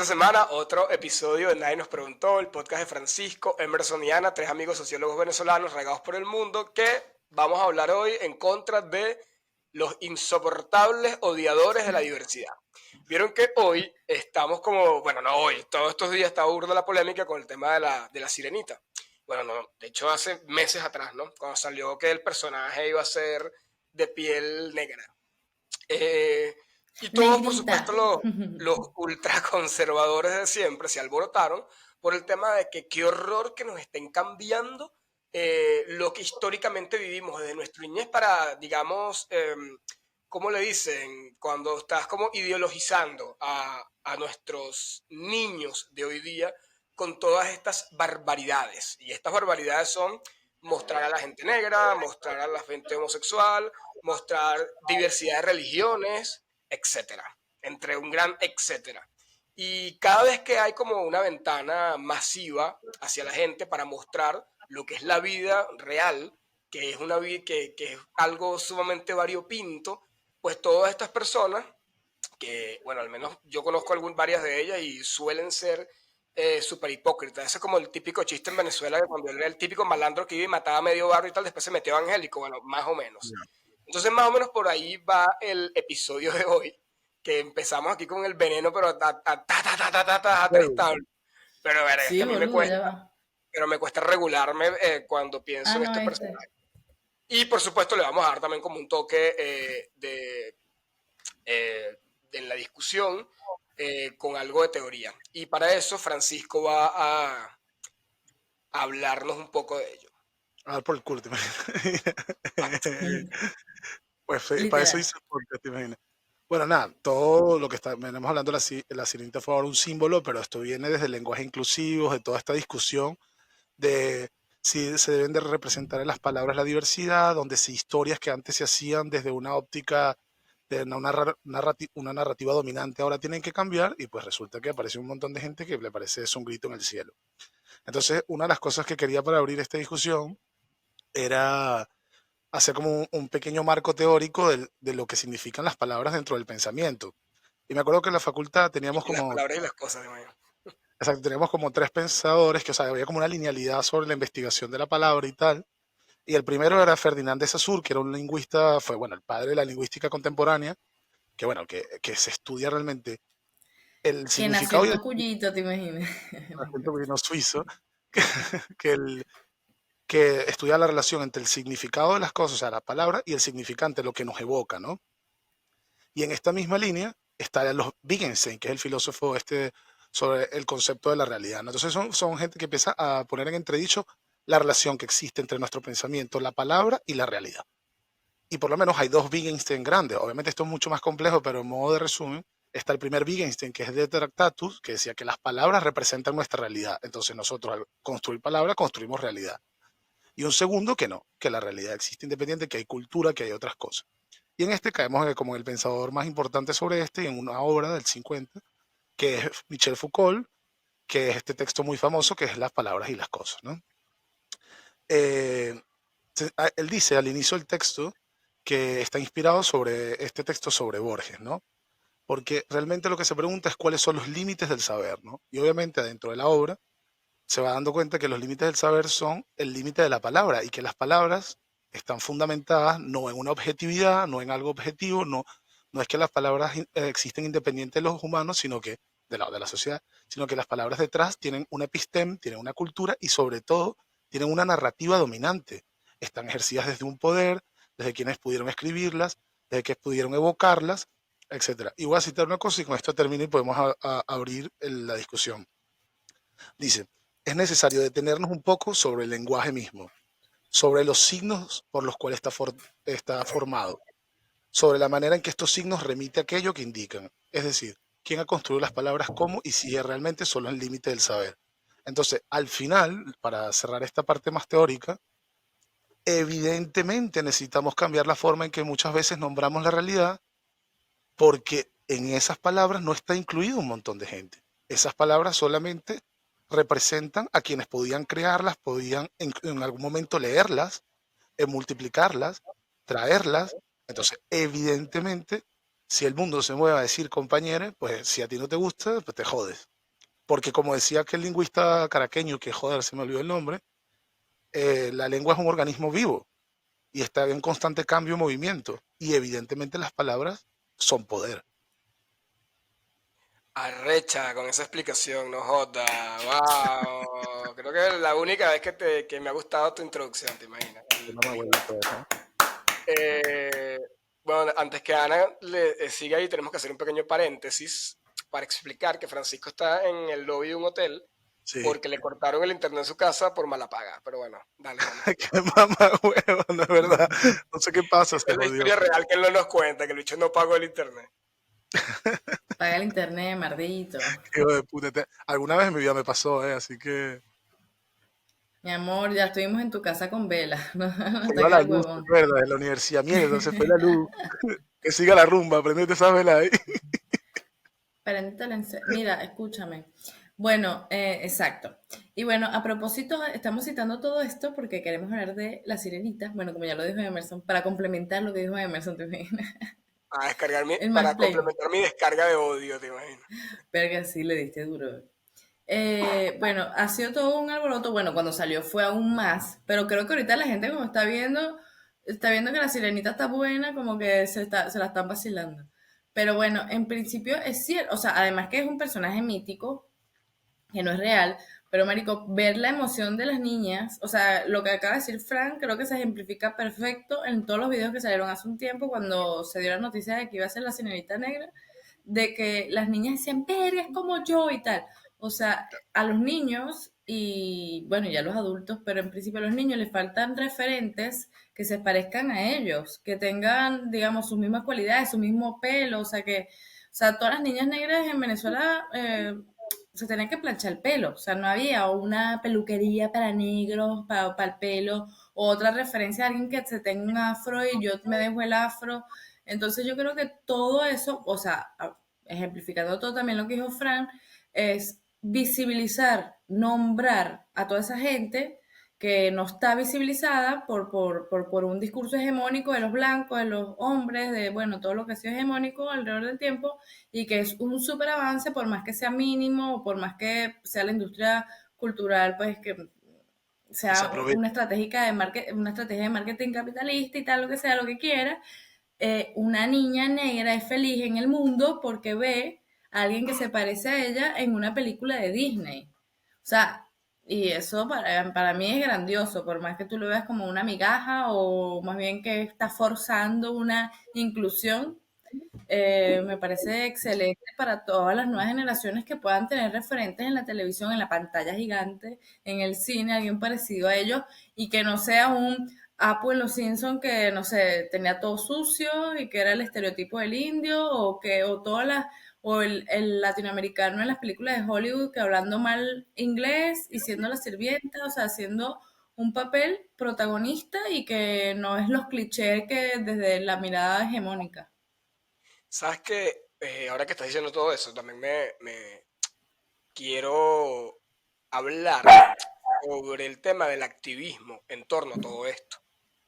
semana otro episodio de Nadie nos preguntó, el podcast de Francisco, Emerson y Ana, tres amigos sociólogos venezolanos regados por el mundo, que vamos a hablar hoy en contra de los insoportables odiadores de la diversidad. Vieron que hoy estamos como, bueno, no hoy, todos estos días está burda la polémica con el tema de la sirenita. Bueno, no, de hecho hace meses atrás, ¿no? Cuando salió que el personaje iba a ser de piel negra. Eh, y todos, por Negrita. supuesto, los ultraconservadores de siempre se alborotaron por el tema de que qué horror que nos estén cambiando lo que históricamente vivimos desde nuestra niñez para, digamos, ¿cómo le dicen? Cuando estás como ideologizando a nuestros niños de hoy día con todas estas barbaridades. Y estas barbaridades son mostrar a la gente negra, mostrar a la gente homosexual, mostrar diversidad de religiones, etcétera, entre un gran etcétera. Y cada vez que hay como una ventana masiva hacia la gente para mostrar lo que es la vida real, que es una vida que es algo sumamente variopinto, pues todas estas personas, que bueno, al menos yo conozco varias de ellas y suelen ser súper hipócritas. Ese es como el típico chiste en Venezuela, que cuando él era el típico malandro que iba y mataba a medio barrio y tal, después se metió evangélico, bueno, más o menos. Ya. Entonces, más o menos por ahí va el episodio de hoy, que empezamos aquí con el veneno, pero a tres Bueno, tablas. Pero verga, es que Sí, a mí me boludo, ya cuesta, va. pero me cuesta regularme cuando pienso Ah, en no, este este. personaje. Y por supuesto le vamos a dar también como un toque eh, en la discusión con algo de teoría. Y para eso Francisco va a hablarnos un poco de ello. a dar por el culo, ¿te imaginas? Facto. Pues sí, para eso Literal. hice el podcast, ¿te imaginas? Bueno, nada, todo lo que venimos hablando de la sirenita fue ahora un símbolo, pero esto viene desde el lenguaje inclusivo, de toda esta discusión de si se deben de representar en las palabras la diversidad, donde si historias que antes se hacían desde una óptica de una narrativa dominante ahora tienen que cambiar, y pues resulta que aparece un montón de gente que le parece eso un grito en el cielo. Entonces, una de las cosas que quería para abrir esta discusión era hacer como un pequeño marco teórico de lo que significan las palabras dentro del pensamiento. Y me acuerdo que en la facultad teníamos Y las como, palabras y las cosas, de manera. exacto, teníamos como tres pensadores, que o sea, había como una linealidad sobre la investigación de la palabra y tal. Y el primero era Ferdinand de Saussure, que era un lingüista, fue, bueno, el padre de la lingüística contemporánea, que bueno, que se estudia realmente el Que nació significado y el en Cuyito, te imaginas. acento vino suizo, que, que, que estudia la relación entre el significado de las cosas, o sea, la palabra, y el significante, lo que nos evoca, ¿no? Y en esta misma línea está los Wittgenstein, que es el filósofo este sobre el concepto de la realidad, ¿no? Entonces son gente que empieza a poner en entredicho la relación que existe entre nuestro pensamiento, la palabra y la realidad. Y por lo menos hay dos Wittgenstein grandes. Obviamente esto es mucho más complejo, pero en modo de resumen, está el primer Wittgenstein, que es de Tractatus, que decía que las palabras representan nuestra realidad. Entonces nosotros al construir palabras construimos realidad. Y un segundo que no, que la realidad existe independiente, que hay cultura, que hay otras cosas. Y en este caemos como el pensador más importante sobre este, en una obra del 50, que es Michel Foucault, que es este texto muy famoso, que es Las palabras y las cosas, ¿no? Eh, Él dice al inicio del texto que está inspirado sobre este texto sobre Borges, ¿no? Porque realmente lo que se pregunta es cuáles son los límites del saber, ¿no? Y obviamente dentro de la obra se va dando cuenta que los límites del saber son el límite de la palabra y que las palabras están fundamentadas no en una objetividad, no en algo objetivo, no es que las palabras existen independientes de los humanos, sino que de la sociedad, sino que las palabras detrás tienen una episteme, tienen una cultura y sobre todo tienen una narrativa dominante. Están ejercidas desde un poder, desde quienes pudieron escribirlas, desde quienes pudieron evocarlas, etcétera. Y voy a citar una cosa y con esto termino y podemos abrir la discusión. Dice, es necesario detenernos un poco sobre el lenguaje mismo, sobre los signos por los cuales está formado, sobre la manera en que estos signos remite a aquello que indican, es decir, quién ha construido las palabras cómo y si realmente solo es el límite del saber. Entonces, al final, para cerrar esta parte más teórica, evidentemente necesitamos cambiar la forma en que muchas veces nombramos la realidad, porque en esas palabras no está incluido un montón de gente. Esas palabras solamente representan a quienes podían crearlas, podían en algún momento leerlas, multiplicarlas, traerlas. Entonces, evidentemente, si el mundo se mueve a decir compañeros, pues si a ti no te gusta, pues te jodes. porque como decía aquel lingüista caraqueño, que joder, se me olvidó el nombre, la lengua es un organismo vivo y está en constante cambio y movimiento. Y evidentemente las palabras son poder. Arrecha con esa explicación, no joda. Wow. Creo que es la única vez que me ha gustado tu introducción, te imaginas. Qué mamahuevito es, ¿no? Eh, bueno, antes que Ana siga ahí, tenemos que hacer un pequeño paréntesis para explicar que Francisco está en el lobby de un hotel Sí. porque le cortaron el internet en su casa por mala paga. Pero bueno, dale, dale. Qué mamahuevo, no es verdad. No sé qué pasa, Esta se es la jodió. historia real que él no nos cuenta, que el bicho no pagó el internet. Paga el internet, mardito. Qué hijo de puta. Alguna vez en mi vida me pasó, así que Mi amor, ya estuvimos en tu casa con vela. No, no se te iba la hagas luz, ¿te huevón. acuerdas? En la universidad, mierda, se fue la luz. Que siga la rumba, prendete esa vela ahí. Mira, escúchame. Bueno, exacto. Y bueno, a propósito, estamos citando todo esto porque queremos hablar de La Sirenita. Bueno, como ya lo dijo Emerson, para complementar lo que dijo Emerson, ¿te imaginas? El Para mansplaining. complementar mi descarga de odio, te imagino. Verga, sí, le diste duro. Bueno, ha sido todo un alboroto. Bueno, cuando salió fue aún más, pero creo que ahorita la gente como está viendo que la sirenita está buena, como que se la están vacilando. Pero bueno, en principio es cierto, o sea, además que es un personaje mítico, que no es real, pero marico, ver la emoción de las niñas, o sea, lo que acaba de decir Frank, creo que se ejemplifica perfecto en todos los videos que salieron hace un tiempo cuando se dio la noticia de que iba a ser la Señorita Negra, de que las niñas decían, verga, es como yo y tal. O sea, a los niños y bueno, ya a los adultos, pero en principio a los niños les faltan referentes que se parezcan a ellos, que tengan, digamos, sus mismas cualidades, su mismo pelo, o sea, todas las niñas negras en Venezuela se tenía que planchar el pelo, o sea, no había una peluquería para negros, para el pelo, o otra referencia a alguien que se tenga un afro y yo me dejo el afro. Entonces yo creo que todo eso, o sea, ejemplificando todo también lo que dijo Fran, es visibilizar, nombrar a toda esa gente que no está visibilizada por un discurso hegemónico de los blancos, de los hombres, de, bueno, todo lo que ha sido hegemónico alrededor del tiempo, y que es un súper avance, por más que sea mínimo, o por más que sea la industria cultural, pues que Que se sea aproveche. una estrategia de marketing capitalista y tal, lo que sea, lo que quiera, una niña negra es feliz en el mundo porque ve a alguien que se parece a ella en una película de Disney. O sea, y eso para mí es grandioso, por más que tú lo veas como una migaja o más bien que está forzando una inclusión, me parece excelente para todas las nuevas generaciones que puedan tener referentes en la televisión, en la pantalla gigante, en el cine, alguien parecido a ellos y que no sea un Apu en Los Simpsons que, no sé, tenía todo sucio y que era el estereotipo del indio o todas las o el latinoamericano en las películas de Hollywood que hablando mal inglés y siendo la sirvienta, o sea, haciendo un papel protagonista y que no es los clichés que desde la mirada hegemónica. Sabes que ahora que estás diciendo todo eso, también me quiero hablar sobre el tema del activismo en torno a todo esto.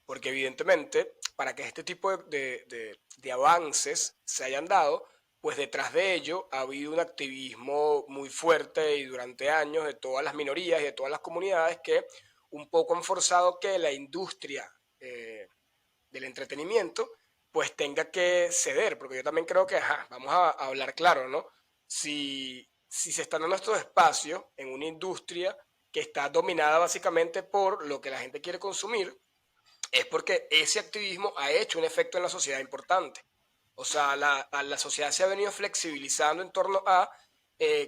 Porque evidentemente, para que este tipo de avances se hayan dado, pues detrás de ello ha habido un activismo muy fuerte y durante años de todas las minorías y de todas las comunidades que un poco han forzado que la industria del entretenimiento pues tenga que ceder, porque yo también creo que, ajá, vamos a hablar claro, ¿no? Si se están dando estos espacios en una industria que está dominada básicamente por lo que la gente quiere consumir, es porque ese activismo ha hecho un efecto en la sociedad importante. O sea, la sociedad se ha venido flexibilizando en torno a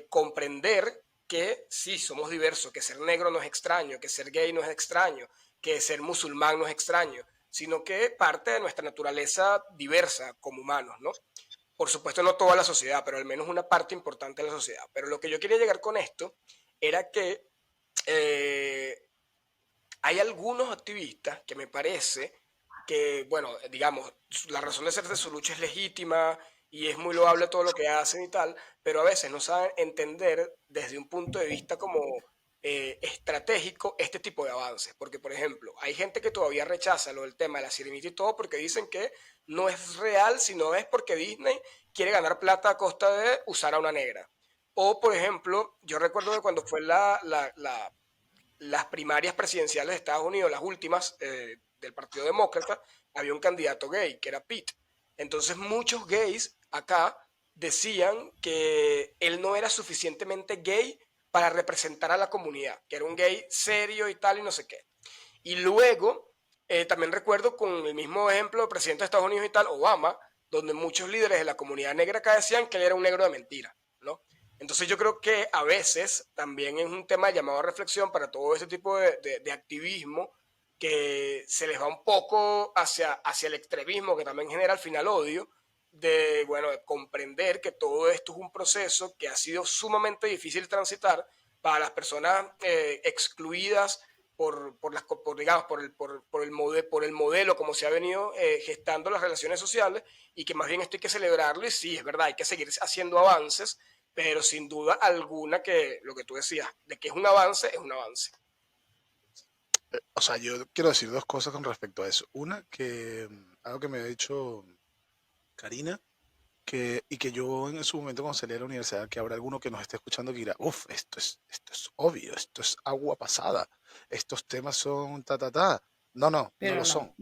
comprender que sí, somos diversos, que ser negro no es extraño, que ser gay no es extraño, que ser musulmán no es extraño, sino que parte de nuestra naturaleza diversa como humanos, ¿no? Por supuesto, no toda la sociedad, pero al menos una parte importante de la sociedad. Pero lo que yo quería llegar con esto era que eh, hay algunos activistas que me parece que, bueno, digamos, la razón de ser de su lucha es legítima y es muy loable todo lo que hacen y tal, pero a veces no saben entender desde un punto de vista como estratégico este tipo de avances. Porque, por ejemplo, hay gente que todavía rechaza lo del tema de la sirenita y todo porque dicen que no es real, sino es porque Disney quiere ganar plata a costa de usar a una negra. O, por ejemplo, yo recuerdo que cuando fue las primarias presidenciales de Estados Unidos, las últimas del Partido Demócrata, había un candidato gay, que era Pete. Entonces muchos gays acá decían que él no era suficientemente gay para representar a la comunidad, que era un gay serio y tal y no sé qué. Y luego, también recuerdo con el mismo ejemplo del presidente de Estados Unidos y tal, Obama, donde muchos líderes de la comunidad negra acá decían que él era un negro de mentira, ¿no? Entonces yo creo que a veces también es un tema llamado a reflexión para todo ese tipo de activismo que se les va un poco hacia el extremismo que también genera al final odio, de, bueno, de comprender que todo esto es un proceso que ha sido sumamente difícil transitar para las personas excluidas digamos, por el modelo como se ha venido gestando las relaciones sociales, y que más bien esto hay que celebrarlo. Y sí, es verdad, hay que seguir haciendo avances, pero sin duda alguna que lo que tú decías, de que es un avance, es un avance. O sea, yo quiero decir dos cosas con respecto a eso. Una, que algo que me ha dicho Karina, y que yo en su momento cuando salí a la universidad, que habrá alguno que nos esté escuchando que dirá, uff, esto es obvio, esto es agua pasada, estos temas son ta, ta, ta. No, no, no Pero lo no. son.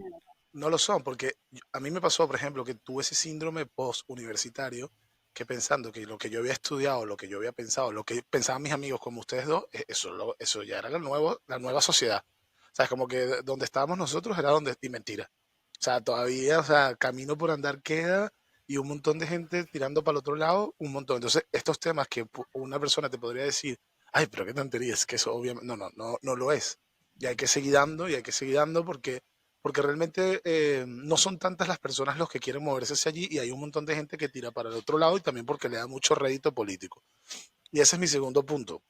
No lo son, porque a mí me pasó, por ejemplo, que tuve ese síndrome post-universitario, que pensando que lo que yo había estudiado, lo que yo había pensado, lo que pensaban mis amigos como ustedes dos, eso ya era la nueva sociedad. O sea, es como que donde estábamos nosotros era donde, y mentira. O sea, todavía, o sea, camino por andar queda y un montón de gente tirando para el otro lado, un montón. Entonces, estos temas que una persona te podría decir, ay, pero qué tontería, es que eso obviamente, no, no, no, no lo es. Y hay que seguir dando, y hay que seguir dando porque realmente no son tantas las personas los que quieren moverse hacia allí y hay un montón de gente que tira para el otro lado y también porque le da mucho rédito político. Y ese es mi segundo punto,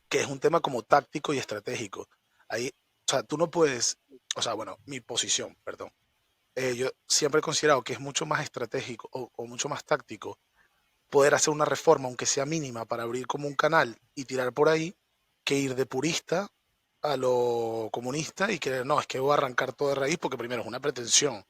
que es un tema como táctico y estratégico. Ahí, o sea, tú no puedes, o sea, bueno, mi posición, perdón. Yo siempre he considerado que es mucho más estratégico o mucho más táctico poder hacer una reforma, aunque sea mínima, para abrir como un canal y tirar por ahí, que ir de purista a lo comunista y que no, es que voy a arrancar todo de raíz porque primero es una pretensión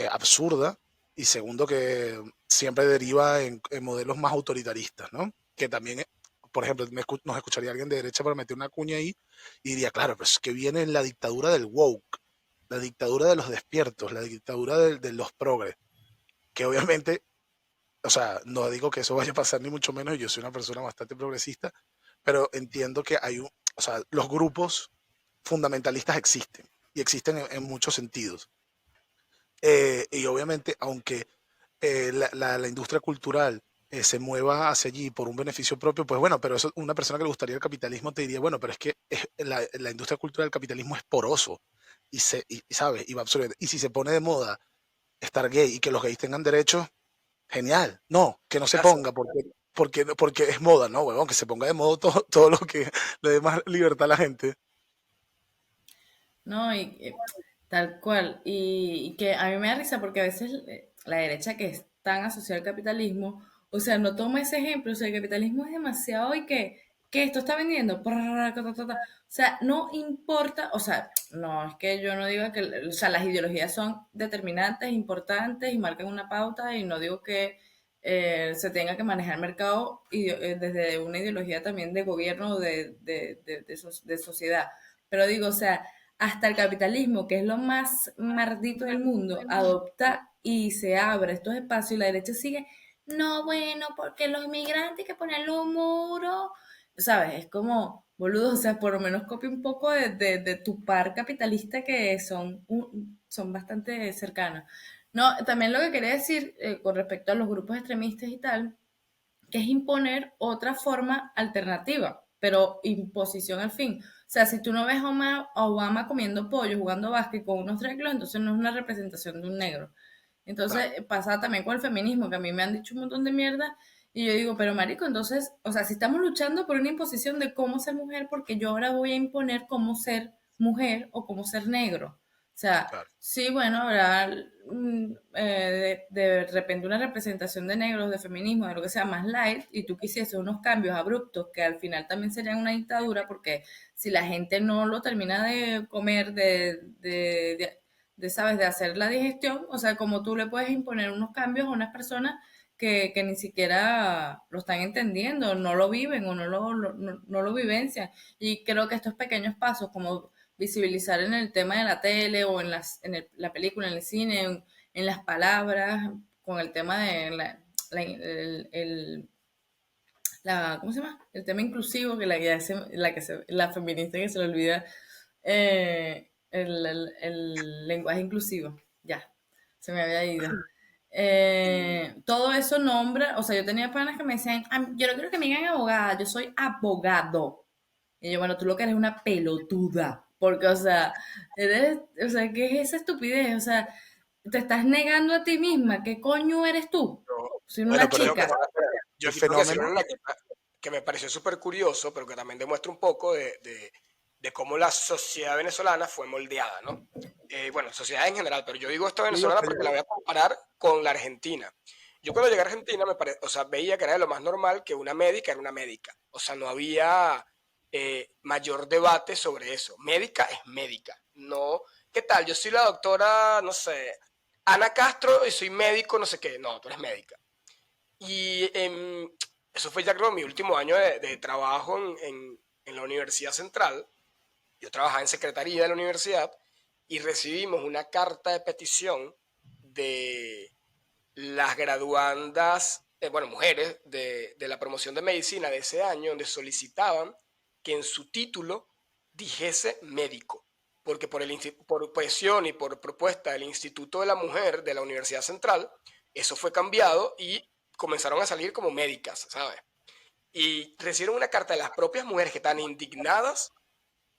absurda y segundo que siempre deriva en modelos más autoritaristas, ¿no? Que también, por ejemplo, nos escucharía alguien de derecha para meter una cuña ahí y diría, claro, pues es que viene la dictadura del woke, la dictadura de los despiertos, la dictadura de los progres, que obviamente, o sea, no digo que eso vaya a pasar ni mucho menos, yo soy una persona bastante progresista, pero entiendo que o sea, los grupos fundamentalistas existen y existen en muchos sentidos. Y obviamente, aunque la industria cultural se mueva hacia allí por un beneficio propio, pues bueno, pero eso una persona que le gustaría el capitalismo te diría, bueno, pero es que la industria cultural del capitalismo es poroso ¿sabes? Y va absorbiendo. Y si se pone de moda estar gay y que los gays tengan derechos, genial. No, que no se Gracias. ponga porque es moda, ¿no, huevón? Que se ponga de moda todo lo que le dé más libertad a la gente. No, tal cual. Y que a mí me da risa porque a veces la derecha que es tan asociada al capitalismo, o sea, no toma ese ejemplo, o sea, el capitalismo es demasiado y que esto está vendiendo. Prrr, ta, ta, ta, ta. O sea, no importa, o sea, no, es que yo no digo que, o sea, las ideologías son determinantes, importantes y marcan una pauta y no digo que se tenga que manejar el mercado desde una ideología también de gobierno o de sociedad. Pero digo, o sea, hasta el capitalismo, que es lo más maldito del mundo, adopta y se abre estos espacios y la derecha sigue, no, bueno, porque los inmigrantes hay que ponerle un muro, ¿sabes? Es como, boludo, o sea, por lo menos copia un poco de tu par capitalista que son bastante cercanos. No, también lo que quería decir con respecto a los grupos extremistas y tal, que es imponer otra forma alternativa, pero imposición al fin. O sea, si tú no ves a Obama comiendo pollo, jugando básquet con unos treclos, entonces no es una representación de un negro. Claro. Entonces pasa también con el feminismo, que a mí me han dicho un montón de mierda, y yo digo, pero marico, entonces, o sea, si estamos luchando por una imposición de cómo ser mujer, porque yo ahora voy a imponer cómo ser mujer o cómo ser negro. O sea, Claro. sí, bueno, habrá de repente una representación de negros, de feminismo, de lo que sea más light, y tú quisieses unos cambios abruptos que al final también serían una dictadura, porque si la gente no lo termina de comer, ¿sabes?, de hacer la digestión, o sea, como tú le puedes imponer unos cambios a unas personas que ni siquiera lo están entendiendo, no lo viven o no lo vivencian. Y creo que estos pequeños pasos, como visibilizar en el tema de la tele o en la película, en el cine, en las palabras, con el tema de la- el- ¿cómo se llama? El tema inclusivo, que la feminista que se le olvida el lenguaje inclusivo. Ya, se me había ido. Todo eso nombra, o sea, yo tenía panas que me decían, "Ah, yo no quiero que me digan abogada, yo soy abogado. Y yo, bueno, tú lo que eres una pelotuda, porque, o sea, ¿qué es esa estupidez? O sea, te estás negando a ti misma, ¿qué coño eres tú? Yo, Soy yo Bueno, una aquí pero tengo que chica. hacer, yo el aquí tengo que decir una fenómeno, anécdota que me pareció súper curioso, pero que también demuestra un poco de cómo la sociedad venezolana fue moldeada, ¿no? Bueno, sociedad en general, pero yo digo esto venezolana porque la voy a comparar con la Argentina. Yo cuando llegué a Argentina, o sea, veía que era de lo más normal que una médica era una médica. O sea, no había mayor debate sobre eso. Médica es médica. No, ¿qué tal? Yo soy la doctora, no sé, Ana Castro y soy médico, no sé qué. No, tú eres médica. Y eso fue ya creo mi último año de trabajo en la Universidad Central. Yo trabajaba en secretaría de la universidad y recibimos una carta de petición de las graduandas, bueno, mujeres de la promoción de medicina de ese año, donde solicitaban que en su título dijese médico, porque por presión y por propuesta del Instituto de la Mujer de la Universidad Central, eso fue cambiado y comenzaron a salir como médicas, ¿sabes? Y recibieron una carta de las propias mujeres que están indignadas.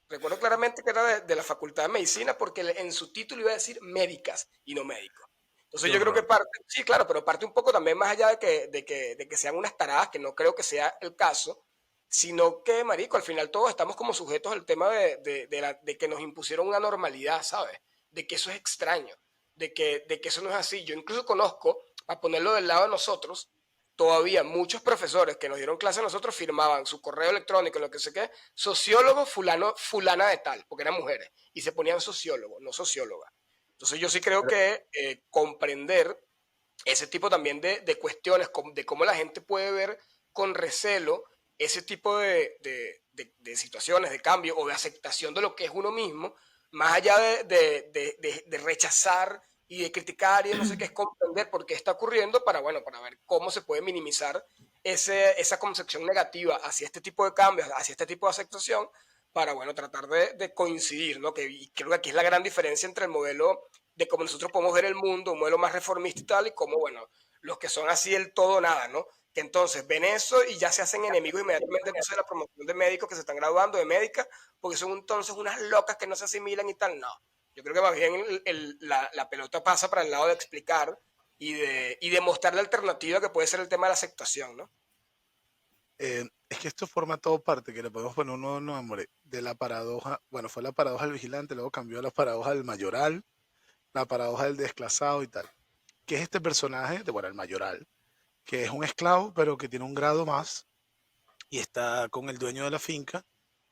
Recuerdo claramente que era de la Facultad de Medicina porque en su título iba a decir médicas y no médicos. qué Entonces yo creo que horror. parte, sí, claro, pero parte un poco también más allá de que sean unas taradas, que no creo que sea el caso, sino que, marico, al final todos estamos como sujetos al tema de que nos impusieron una normalidad, ¿sabes? De que eso es extraño, de que eso no es así. Yo incluso conozco, para ponerlo del lado de nosotros, todavía muchos profesores que nos dieron clase a nosotros firmaban su correo electrónico, lo que sé qué, sociólogo fulano, fulana de tal, porque eran mujeres, y se ponían sociólogo, no socióloga. Entonces yo sí creo que comprender ese tipo también de cuestiones, de cómo la gente puede ver con recelo ese tipo de situaciones, de cambio o de aceptación de lo que es uno mismo, más allá de rechazar y de criticar y de no sé qué, es comprender por qué está ocurriendo para, bueno, para ver cómo se puede minimizar esa concepción negativa hacia este tipo de cambios, hacia este tipo de aceptación, para, bueno, tratar de coincidir, ¿no? Y creo que aquí es la gran diferencia entre el modelo de cómo nosotros podemos ver el mundo, un modelo más reformista y tal, y cómo, bueno, los que son así el todo o nada, ¿no? Que entonces ven eso y ya se hacen enemigos inmediatamente entonces de la promoción de médicos que se están graduando, de médicas, porque son entonces unas locas que no se asimilan y tal. No, yo creo que más bien la pelota pasa para el lado de explicar y de mostrar la alternativa que puede ser el tema de la aceptación, ¿no? Es que esto forma todo parte, que le podemos poner un nuevo nombre, de la paradoja, bueno, fue la paradoja del vigilante, luego cambió a la paradoja del mayoral, la paradoja del desclasado y tal. Que es este personaje, de, bueno, el mayoral, que es un esclavo, pero que tiene un grado más y está con el dueño de la finca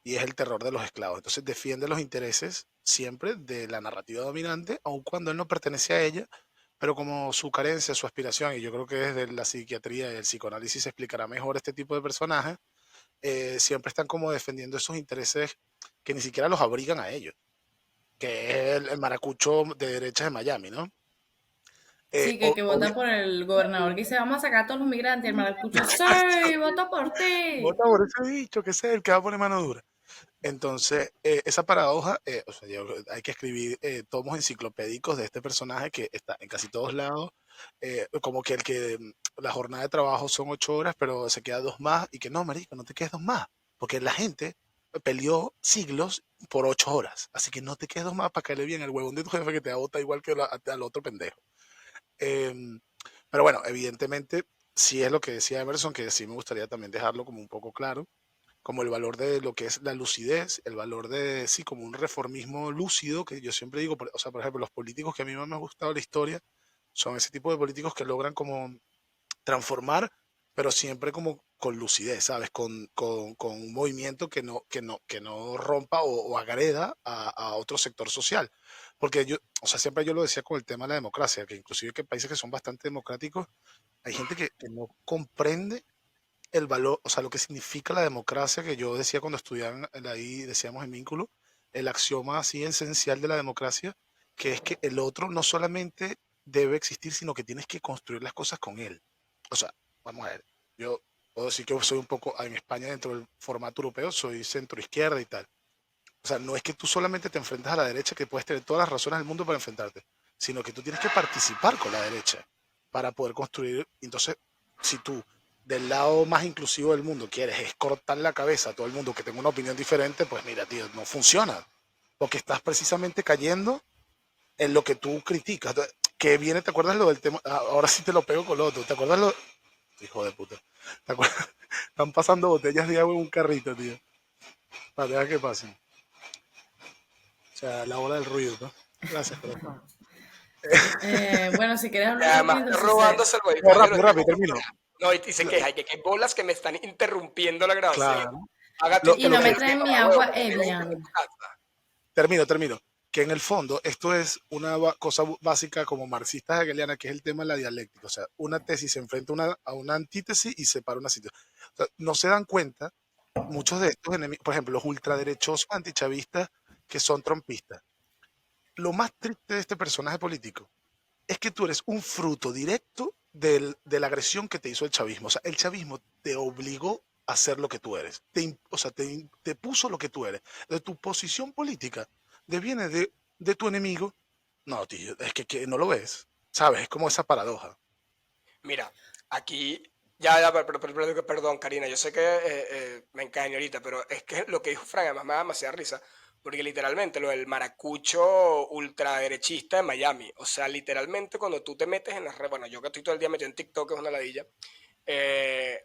y es el terror de los esclavos. Entonces defiende los intereses siempre de la narrativa dominante, aun cuando él no pertenece a ella, pero como su carencia, su aspiración, y yo creo que desde la psiquiatría y el psicoanálisis se explicará mejor este tipo de personajes, siempre están como defendiendo esos intereses que ni siquiera los abrigan a ellos, que es el maracucho de derecha de Miami, ¿no? Sí, que vota por el gobernador que dice, vamos a sacar a todos los migrantes. Y el maracucho, sí, voto por ti. vota por ese bicho, que sé el que va a poner mano dura. Entonces, esa paradoja, o sea, hay que escribir tomos enciclopédicos de este personaje que está en casi todos lados, como que la jornada de trabajo son 8 horas, pero se queda dos más, y que no, marico, no te quedes dos más, porque la gente peleó siglos por 8 horas, así que no te quedes dos más para caerle bien al huevón de tu jefe que te agota igual que al otro pendejo. Em, pero bueno, evidentemente, sí es lo que decía Emerson, que sí me gustaría también dejarlo como un poco claro, como el valor de lo que es la lucidez, el valor de, sí, como un reformismo lúcido, que yo siempre digo, o sea, por ejemplo, los políticos que a mí más me ha gustado la historia son ese tipo de políticos que logran como transformar, pero siempre como con lucidez, ¿sabes? Con un movimiento que no rompa o agreda a otro sector social. Porque yo, o sea, siempre yo lo decía con el tema de la democracia, que inclusive que países que son bastante democráticos, hay gente que no comprende el valor, o sea, lo que significa la democracia, que yo decía cuando estudiaban ahí, decíamos en vínculo, el axioma así esencial de la democracia, que es que el otro no solamente debe existir, sino que tienes que construir las cosas con él. O sea, vamos a ver, yo puedo decir que soy un poco, en España dentro del formato europeo, soy centro izquierda y tal. O sea, no es que tú solamente te enfrentas a la derecha, que puedes tener todas las razones del mundo para enfrentarte, sino que tú tienes que participar con la derecha para poder construir. Entonces, si tú del lado más inclusivo del mundo quieres es cortar la cabeza a todo el mundo que tenga una opinión diferente, pues mira, tío, no funciona. Porque estás precisamente cayendo en lo que tú criticas. Que viene, ¿te acuerdas lo del tema? Ahora sí te lo pego con lo otro. ¿Te acuerdas lo? Hijo de puta. ¿Te acuerdas? Están pasando botellas de agua en un carrito, tío. Para dejar que pasen. O sea, la ola del ruido, ¿no? Gracias, corazón. Bueno, si quieres Y hablar además rapidito, sí sé. robándose el No, wifi de rápido, los rápido, demás. termino. No, y se queja, que hay bolas que me están interrumpiendo la grabación. Claro. Haga tu Y no Lo me que, interferencia, traen mi mamá huevo, agua que te viven en Evian. tu casa. termino. Que en el fondo esto es una cosa básica como marxista hegeliana, que es el tema de la dialéctica. O sea, una tesis se enfrenta a una antítesis y separa una síntesis. O sea, no se dan cuenta muchos de estos enemigos, por ejemplo, los ultraderechosos antichavistas que son trompistas. Lo más triste de este personaje político es que tú eres un fruto directo de la agresión que te hizo el chavismo. O sea, el chavismo te obligó a ser lo que tú eres. O sea, te puso lo que tú eres. De tu posición política deviene de tu enemigo. No, tío, es que no lo ves. ¿Sabes? Es como esa paradoja. Mira, aquí, ya, perdón, Karina, yo sé que me encaño ahorita, pero es que lo que dijo Frank además me da demasiada risa, porque literalmente lo del maracucho ultraderechista en Miami, o sea, literalmente cuando tú te metes en las redes, bueno, yo que estoy todo el día metido en TikTok, es una ladilla,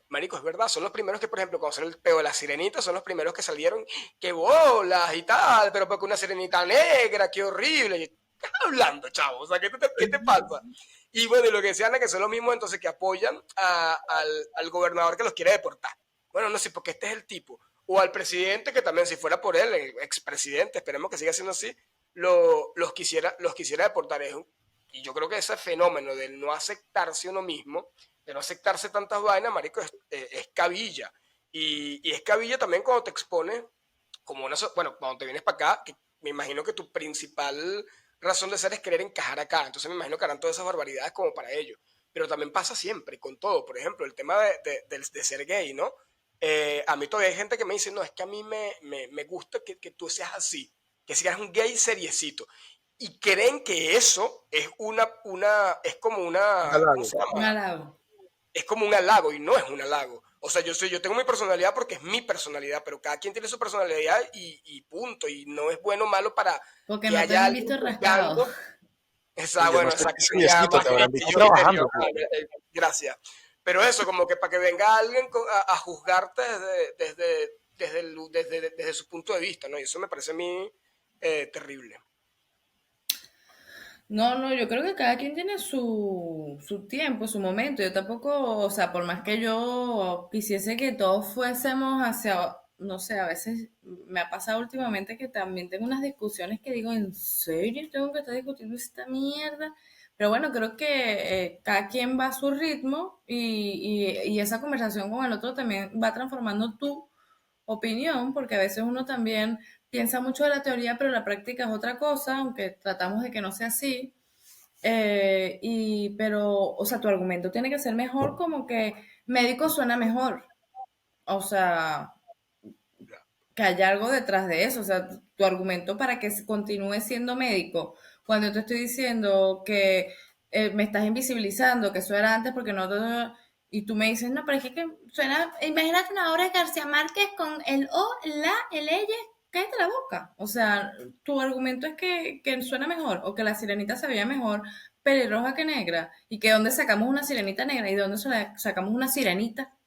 marico, es verdad, son los primeros que, por ejemplo, cuando salió el peo de la sirenita, son los primeros que salieron, que bolas y tal, pero porque una sirenita negra, qué horrible. ¿Qué estás hablando, chavo? O sea, qué te pasa? Y bueno, y lo que decían es que son los mismos entonces que apoyan al gobernador que los quiere deportar. Bueno, no sé, porque este es el tipo. O al presidente, que también, si fuera por él, el expresidente, esperemos que siga siendo así, los quisiera deportar. Y yo creo que ese fenómeno de no aceptarse uno mismo, de no aceptarse tantas vainas, marico, es cabilla. Y es cabilla también cuando te expones como una... Bueno, cuando te vienes para acá, que me imagino que tu principal razón de ser es querer encajar acá. Entonces me imagino que harán todas esas barbaridades como para ello. Pero también pasa siempre, con todo. Por ejemplo, el tema de ser gay, ¿no? A mí todavía hay gente que me dice, no, es que a mí me gusta que tú seas así, que seas un gay seriecito. Y creen que eso es es como Un una, ¿cómo halago. se Un llama? halago. Es como un halago y no es un halago. O sea, yo tengo mi personalidad porque es mi personalidad, pero cada quien tiene su personalidad y punto. Y no es bueno o malo para Porque que no te haya han alguien visto rascado. juzgando. Y Esa, yo no bueno, sé qué exacto. Ya seriecito, más te habrán bien que visto yo serio. trabajando, pues. Gracias. Pero eso, como que para que venga alguien a juzgarte desde su punto de vista, ¿no? Y eso me parece a mí terrible. No, no, yo creo que cada quien tiene su tiempo, su momento. Yo tampoco, o sea, por más que yo quisiese que todos fuésemos hacia, no sé, a veces me ha pasado últimamente que también tengo unas discusiones que digo, ¿en serio tengo que estar discutiendo esta mierda? Pero bueno, creo que cada quien va a su ritmo y esa conversación con el otro también va transformando tu opinión, porque a veces uno también piensa mucho de la teoría, pero la práctica es otra cosa, aunque tratamos de que no sea así. Pero, o sea, tu argumento tiene que ser mejor, como que médico suena mejor. O sea, que haya algo detrás de eso. O sea, tu argumento para que continúe siendo médico, cuando yo te estoy diciendo que me estás invisibilizando, que eso era antes porque no... Y tú me dices, no, pero es que suena, imagínate una obra de García Márquez con el O, la, el ella, cállate la boca. O sea, tu argumento es que suena mejor o que la sirenita se veía mejor pelirroja que negra y que dónde sacamos una sirenita negra y de dónde sacamos una sirenita. Sí,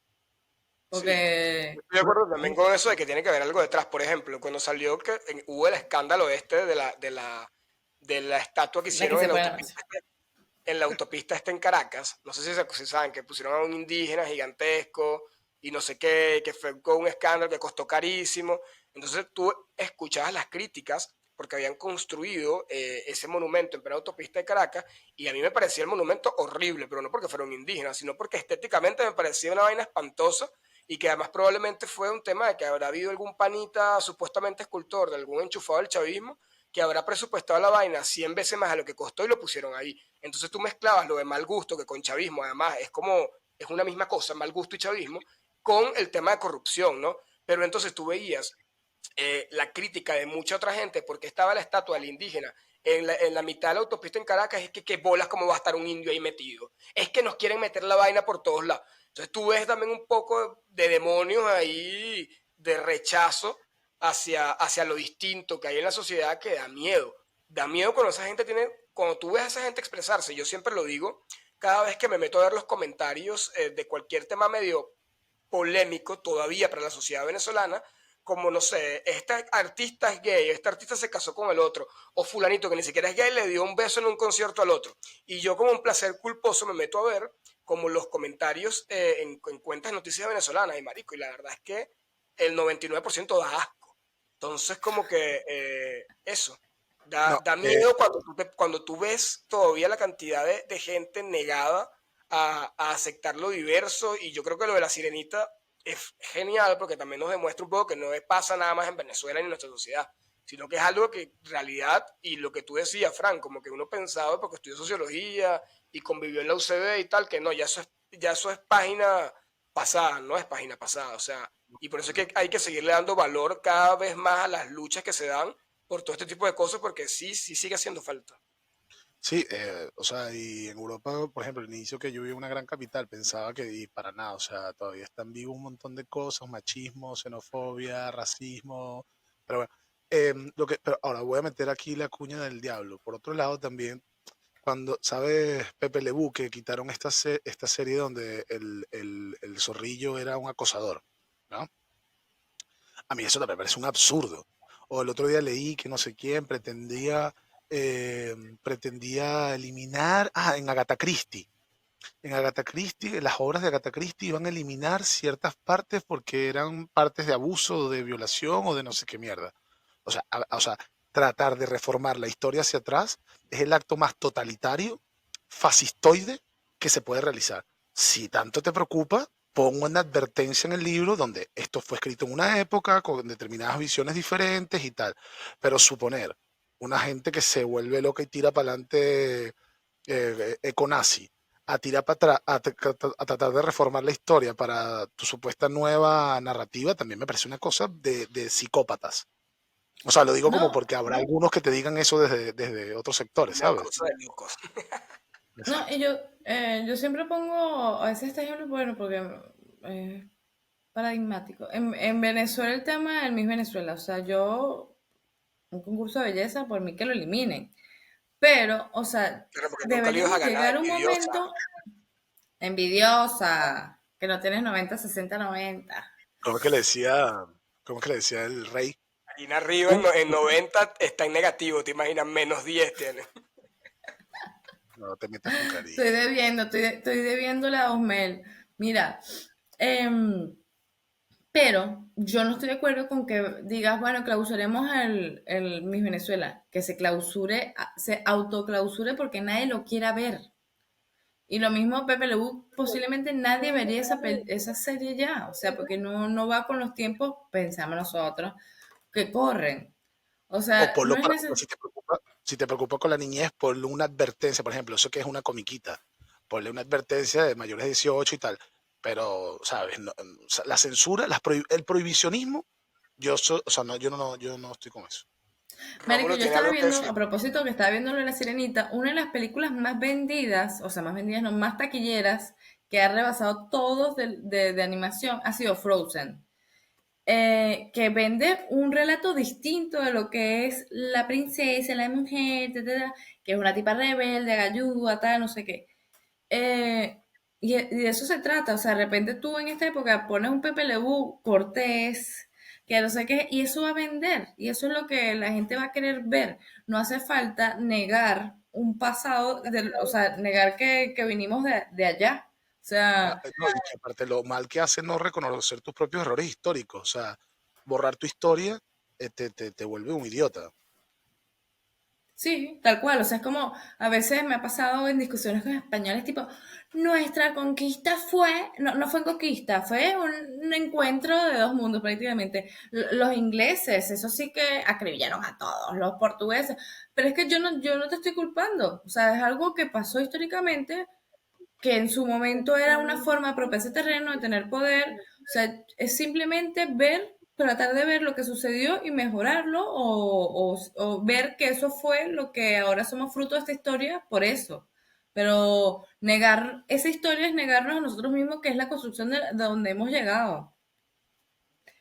Porque... estoy de acuerdo también con eso de que tiene que haber algo detrás. Por ejemplo, cuando salió que hubo el escándalo este de la estatua que La que hicieron se puede avanzar. en la autopista esta en Caracas, no sé si saben, que pusieron a un indígena gigantesco y no sé qué, que fue con un escándalo que costó carísimo. Entonces tú escuchabas las críticas, porque habían construido ese monumento en plena autopista de Caracas, y a mí me parecía el monumento horrible, pero no porque fuera un indígena, sino porque estéticamente me parecía una vaina espantosa, y que además probablemente fue un tema de que habrá habido algún panita supuestamente escultor de algún enchufado del chavismo que habrá presupuestado la vaina 100 veces más a lo que costó y lo pusieron ahí. Entonces tú mezclabas lo de mal gusto, que con chavismo además es como, es una misma cosa, mal gusto y chavismo, con el tema de corrupción, ¿no? Pero entonces tú veías la crítica de mucha otra gente porque estaba la estatua del indígena en la mitad de la autopista en Caracas, es que qué bolas cómo va a estar un indio ahí metido. Es que nos quieren meter la vaina por todos lados. Entonces tú ves también un poco de demonios ahí, de rechazo hacia lo distinto que hay en la sociedad que da miedo. Da miedo cuando esa gente tiene, cuando tú ves a esa gente expresarse, yo siempre lo digo, cada vez que me meto a ver los comentarios de cualquier tema medio polémico todavía para la sociedad venezolana, como no sé, este artista es gay, este artista se casó con el otro, o fulanito que ni siquiera es gay le dio un beso en un concierto al otro. Y yo como un placer culposo me meto a ver como los comentarios en cuentas de noticias venezolanas y marico, y la verdad es que el 99% da asco. Entonces como que eso, No, da miedo cuando tú ves todavía la cantidad de gente negada a aceptar lo diverso, y yo creo que lo de la sirenita es genial porque también nos demuestra un poco que no pasa nada más en Venezuela ni en nuestra sociedad, sino que es algo que en realidad, y lo que tú decías, Frank, como que uno pensaba porque estudió sociología y convivió en la UCB y tal, que no, ya eso es página pasada, no es página pasada, o sea, y por eso es que hay que seguirle dando valor cada vez más a las luchas que se dan por todo este tipo de cosas, porque sí, sí sigue haciendo falta. sí, o sea, y en Europa, por ejemplo, al inicio que yo viví en una gran capital, pensaba que y para nada, o sea, todavía están vivos un montón de cosas, machismo, xenofobia, racismo, pero bueno, pero ahora voy a meter aquí la cuña del diablo. Por otro lado, también, cuando, ¿sabes? Pepe Lebu, que quitaron esta serie donde el zorrillo era un acosador, ¿no? A mí eso también me parece un absurdo. O el otro día leí que no sé quién pretendía eliminar, en Agatha Christie. En Agatha Christie, en las obras de Agatha Christie iban a eliminar ciertas partes porque eran partes de abuso o de violación o de no sé qué mierda. O sea, tratar de reformar la historia hacia atrás es el acto más totalitario, fascistoide que se puede realizar. Si tanto te preocupa, pongo una advertencia en el libro donde esto fue escrito en una época con determinadas visiones diferentes y tal. Pero suponer una gente que se vuelve loca y tira para adelante econazi, a tirar para atrás, a tratar de reformar la historia para tu supuesta nueva narrativa, también me parece una cosa de psicópatas. O sea, lo digo como No, porque habrá algunos que te digan eso desde otros sectores, Una ¿sabes? cosa de locos. no, Exacto. yo siempre pongo a veces este ejemplo, bueno, porque paradigmático. En Venezuela el tema del Miss Venezuela, o sea, yo, un concurso de belleza, por mí que lo eliminen. Pero, o sea, Claro, porque nunca le ibas a deberíamos ganar, llegar a un envidiosa. momento envidiosa, que no tienes 90 60 90. ¿Cómo es que le decía, cómo es que le decía el rey? Argentina arriba Un, en 90 está en negativo, te imaginas, -10 tiene. no te metas con Estoy Karina. debiendo, estoy debiéndole a Osmel. Mira, em, pero yo no estoy de acuerdo con que digas, bueno, clausuremos el Miss Venezuela, que se clausure, se autoclausure porque nadie lo quiera ver. Y lo mismo Pepe Lebu, posiblemente nadie vería esa serie ya, o sea, porque no va con los tiempos, pensamos nosotros, que corren. O O sea, ponlo no es para, necesario. si te preocupa con la niñez, ponle una advertencia, por ejemplo, eso que es una comiquita, ponle una advertencia de mayores de 18 y tal. Pero, ¿sabes? O sea, la censura, el prohibicionismo, o sea, no, yo no estoy con eso. Marico, Rómulo yo tiene estaba algo que viendo, decir. a propósito que estaba viendo lo de La Sirenita, una de las películas más vendidas, o sea, más vendidas, no, más taquilleras, que ha rebasado todos de animación, ha sido Frozen. Que vende un relato distinto de lo que es la princesa, la mujer, que es una tipa rebelde, galluda, tal, no sé qué. Y de eso se trata, o sea, de repente tú en esta época pones un Pepe Lebu, Cortés, que no sé qué, y eso va a vender, y eso es lo que la gente va a querer ver. No hace falta negar un pasado, o sea, negar que vinimos de allá. O sea, No, y que aparte lo mal que hace no reconocer tus propios errores históricos, o sea, borrar tu historia te vuelve un idiota. Sí, tal cual. O sea, es como a veces me ha pasado en discusiones con españoles, tipo, nuestra conquista fue, no fue conquista, fue un encuentro de dos mundos prácticamente. Los ingleses, eso sí que acribillaron a todos, los portugueses. Pero es que yo no te estoy culpando. O sea, es algo que pasó históricamente, que en su momento era una forma de apropiarse terreno, de tener poder. O sea, es simplemente ver, tratar de ver lo que sucedió y mejorarlo o ver que eso fue lo que ahora somos fruto de esta historia por eso. Pero negar esa historia es negarnos a nosotros mismos, que es la construcción de donde hemos llegado.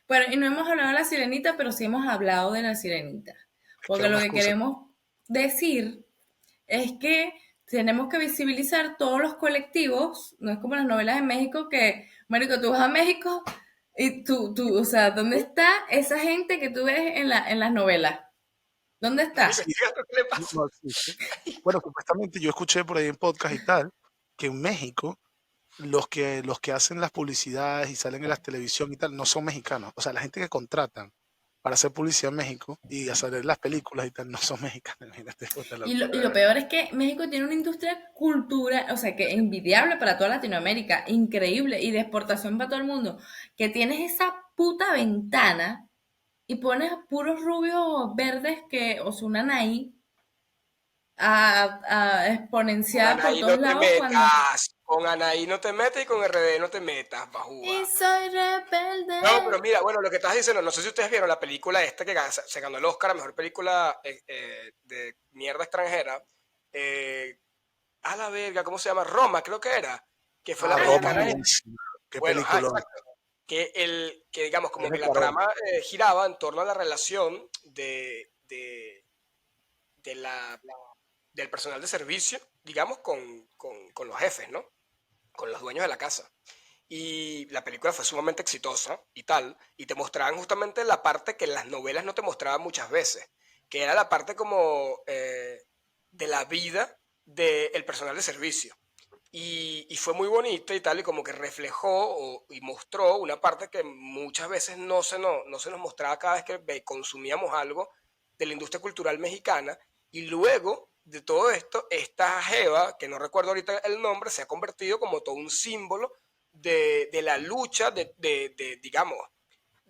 Bueno, y no hemos hablado de la sirenita, pero sí hemos hablado de la sirenita. Es que Porque era una lo que excusa. queremos decir es que tenemos que visibilizar todos los colectivos, no es como las novelas de México que, marico, tú vas a México y o sea, ¿dónde está esa gente que tú ves en las novelas? ¿Dónde Marico, está? Sí, ¿este gato qué le no, pasa? no existe. Bueno, supuestamente yo escuché por ahí en podcast y tal, que en México los que hacen las publicidades y salen en la televisión y tal no son mexicanos. O sea, la gente que contratan para hacer publicidad en México y hacer las películas y tal no son mexicanos. Imagínate, puta Y locura, de lo verdad. peor es que México tiene una industria cultural, o sea, que envidiable para toda Latinoamérica, increíble, y de exportación para todo el mundo, que tienes esa puta ventana y pones a puros rubios verdes que, o sea, una Anaí, a Con exponenciar por Anaí no todos te lados cuando metas. Con Anaí no te metas y con RD no te metas, y bajúa. soy No, pero rebelde. mira, bueno, lo que estás diciendo, no sé si ustedes vieron la película esta que se ganó el Oscar a mejor película de mierda extranjera. Eh, a la verga, ¿cómo se llama? Roma, creo que era. Que fue la Ah, Ah, Roma, mexicana. Roma. buenísimo. Qué Bueno, ajá, película. exacto. Que digamos, Es como de que la Cuarón. trama giraba en torno a la relación de del personal de servicio, digamos, con los jefes, ¿no? Con los dueños de la casa. Y la película fue sumamente exitosa y tal, y te mostraban justamente la parte que las novelas no te mostraban muchas veces, que era la parte como de la vida del personal de servicio. Y fue muy bonita y tal, y como que reflejó y mostró una parte que muchas veces no se nos mostraba cada vez que consumíamos algo de la industria cultural mexicana. Y luego de todo esto, esta Jeva, que no recuerdo ahorita el nombre, se ha convertido como todo un símbolo de la lucha digamos,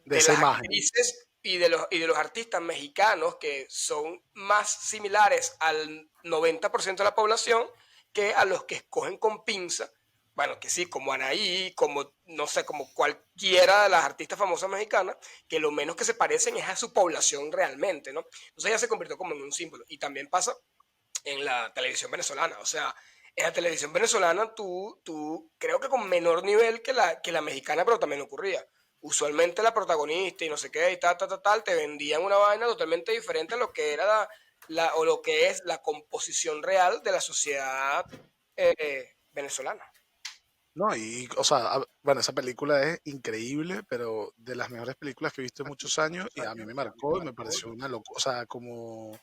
De de esa las imagen. actrices y de los artistas mexicanos que son más similares al 90% de la población que a los que escogen con pinza. Bueno, que sí, como Anaí, como, no sé, como cualquiera de las artistas famosas mexicanas, que lo menos que se parecen es a su población realmente, ¿no? Entonces ya se convirtió como en un símbolo. Y también pasa en la televisión venezolana. O sea, en la televisión venezolana tú creo que con menor nivel que la mexicana, pero también ocurría. Usualmente la protagonista y no sé qué y tal, te vendían una vaina totalmente diferente a lo que era o lo que es la composición real de la sociedad venezolana. No, y, o sea, bueno, esa película es increíble, pero de las mejores películas que he visto en muchos años, y a mí me marcó y me pareció una locura, o sea, como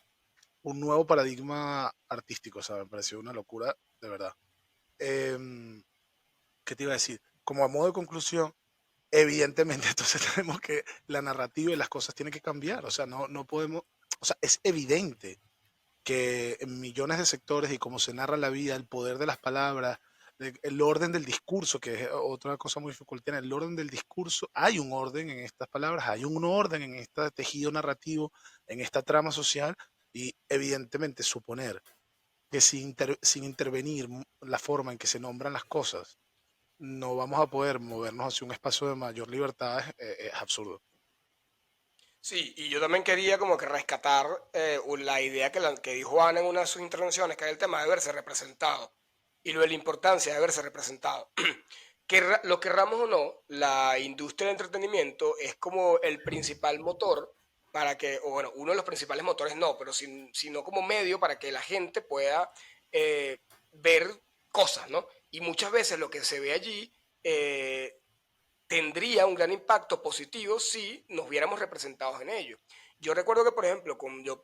un nuevo paradigma artístico, o sea, me pareció una locura, de verdad. Em, ¿Qué te iba a decir? Como a modo de conclusión, evidentemente, entonces tenemos que, la narrativa y las cosas tienen que cambiar, o sea, no podemos, o sea, es evidente que en millones de sectores y cómo se narra la vida, el poder de las palabras, el orden del discurso, que es otra cosa muy dificultosa, el orden del discurso, hay un orden en estas palabras, hay un orden en este tejido narrativo, en esta trama social, y evidentemente suponer que sin intervenir la forma en que se nombran las cosas, no vamos a poder movernos hacia un espacio de mayor libertad es absurdo. Sí, y yo también quería como que rescatar la idea que dijo Ana en una de sus intervenciones, que es el tema de verse representado y lo de la importancia de verse representado. Lo querramos o no, la industria del entretenimiento es como el principal motor para que, o bueno, uno de los principales motores no, pero sino como medio para que la gente pueda ver cosas, ¿no? Y muchas veces lo que se ve allí tendría un gran impacto positivo si nos viéramos representados en ello. Yo recuerdo que, por ejemplo,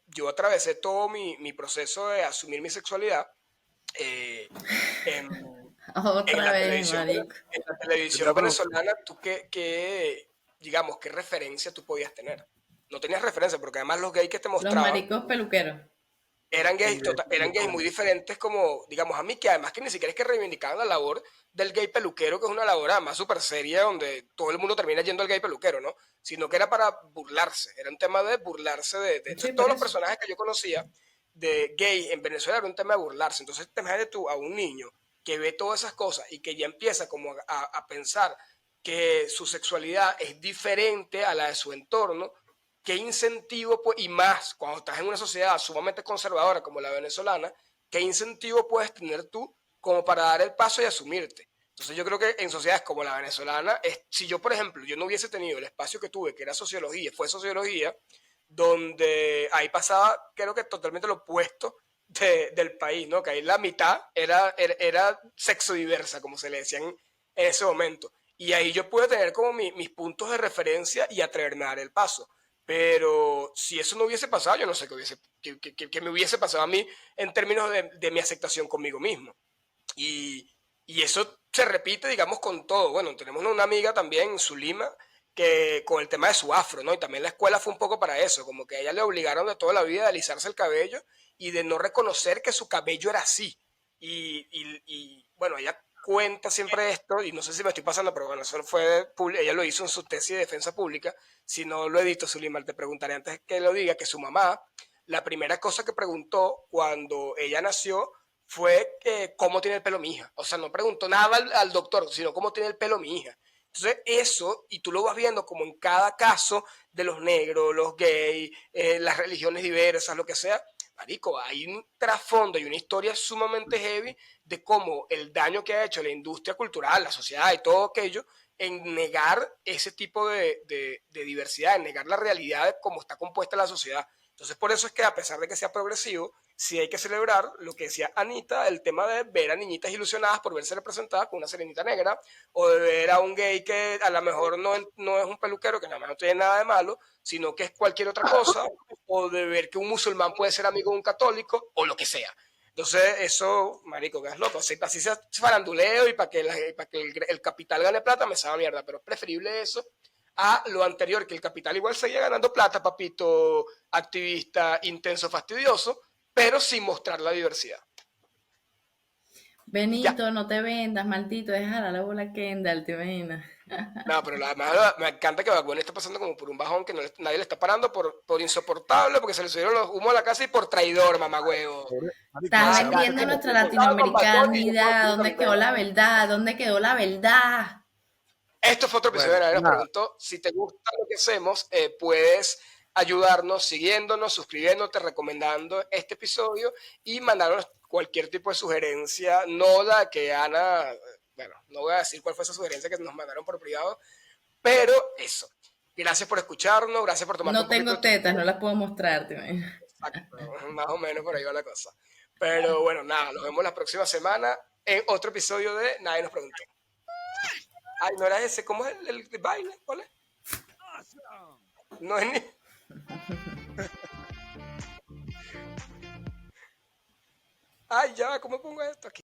yo atravesé todo mi proceso de asumir mi sexualidad eh, en, en Otra la vez, televisión, marico. en la Yo te voy televisión a preguntar, venezolana. ¿Tú digamos, qué referencia tú podías tener? No tenías referencia, porque además los gays que te Los mostraban maricos peluqueros. Eran Y gays, eran gays muy diferentes como, digamos, a mí, que además que ni siquiera es que reivindicaban la labor del gay peluquero, que es una labor además súper seria, donde todo el mundo termina yendo al gay peluquero, ¿no? Sino que era para burlarse, era un tema de burlarse de... Sí, Entonces por todos los eso. personajes que yo conocía de gay en Venezuela era un tema de burlarse. Entonces te imaginas tú a un niño que ve todas esas cosas y que ya empieza como a pensar que su sexualidad es diferente a la de su entorno. ¿Qué incentivo, pues, y más cuando estás en una sociedad sumamente conservadora como la venezolana, qué incentivo puedes tener tú como para dar el paso y asumirte? Entonces yo creo que en sociedades como la venezolana, si yo, por ejemplo, yo no hubiese tenido el espacio que tuve, que era sociología, fue sociología, donde ahí pasaba, creo que totalmente lo opuesto del país, ¿no? Que ahí la mitad era sexo diversa, como se le decían en ese momento. Y ahí yo pude tener como mis puntos de referencia y atreverme a dar el paso. Pero si eso no hubiese pasado, yo no sé qué me hubiese pasado a mí en términos de mi aceptación conmigo mismo. Y, y eso se repite, digamos, con todo. Bueno, tenemos una amiga también, Zulima, que con el tema de su afro, ¿no? Y también la escuela fue un poco para eso, como que a ella le obligaron de toda la vida a alisarse el cabello y de no reconocer que su cabello era así. Bueno, ella cuenta siempre esto, y no sé si me estoy pasando, pero bueno, eso fue, ella lo hizo en su tesis de defensa pública. Si no lo edito, Zulima, te preguntaré antes que lo diga, que su mamá, la primera cosa que preguntó cuando ella nació fue cómo tiene el pelo mi hija. O sea, no preguntó nada al doctor, sino cómo tiene el pelo mi hija. Entonces, eso, y tú lo vas viendo como en cada caso de los negros, los gays, las religiones diversas, lo que sea, marico, hay un trasfondo y una historia sumamente heavy de cómo el daño que ha hecho la industria cultural, la sociedad y todo aquello, en negar ese tipo de diversidad, en negar la realidad de cómo está compuesta la sociedad. Entonces, por eso es que a pesar de que sea progresivo, sí hay que celebrar lo que decía Anita, el tema de ver a niñitas ilusionadas por verse representadas con una serenita negra, o de ver a un gay que a lo mejor no es un peluquero, que nada más no tiene nada de malo, sino que es cualquier otra cosa, o de ver que un musulmán puede ser amigo de un católico, o lo que sea. Entonces, eso, marico, que es loco. Así sea faranduleo y para que, el capital gane plata, me sabe mierda, pero es preferible eso a lo anterior, que el capital igual seguía ganando plata, papito activista, intenso, fastidioso, pero sin mostrar la diversidad. Y ya. Benito, no te vendas, maldito, déjala la bola Kendall, te imaginas. No, pero además me encanta que Bad Bunny está pasando como por un bajón que nadie le está parando por insoportable, porque se le subieron los humos a la casa y por traidor, mamagüevo. Marico, Estás ese Ah, hombre vendiendo como nuestra que con Bad Bunny y no con latinoamericanidad. ¿Dónde quedó absolutamente la nada. verdad? ¿Dónde quedó la verdad? Esto fue otro episodio bueno, de Nadie nos nada, preguntó. Si te gusta lo que hacemos, puedes ayudarnos siguiéndonos, suscribiéndote, recomendando este episodio y mandarnos cualquier tipo de sugerencia. No la que Ana, bueno, no voy a decir cuál fue esa sugerencia que nos mandaron por privado, pero eso. Gracias por escucharnos, gracias por tomarte No un poquito de tengo tu tetas, tiempo. no las puedo mostrar, te imaginas. Exacto, más o menos por ahí va la cosa. Pero bueno, nada, nos vemos la próxima semana en otro episodio de Nadie nos preguntó. Ay, no era ese, ¿cómo es el baile? ¿Cuál es? No es ni... Ay, ya, ¿cómo pongo esto aquí?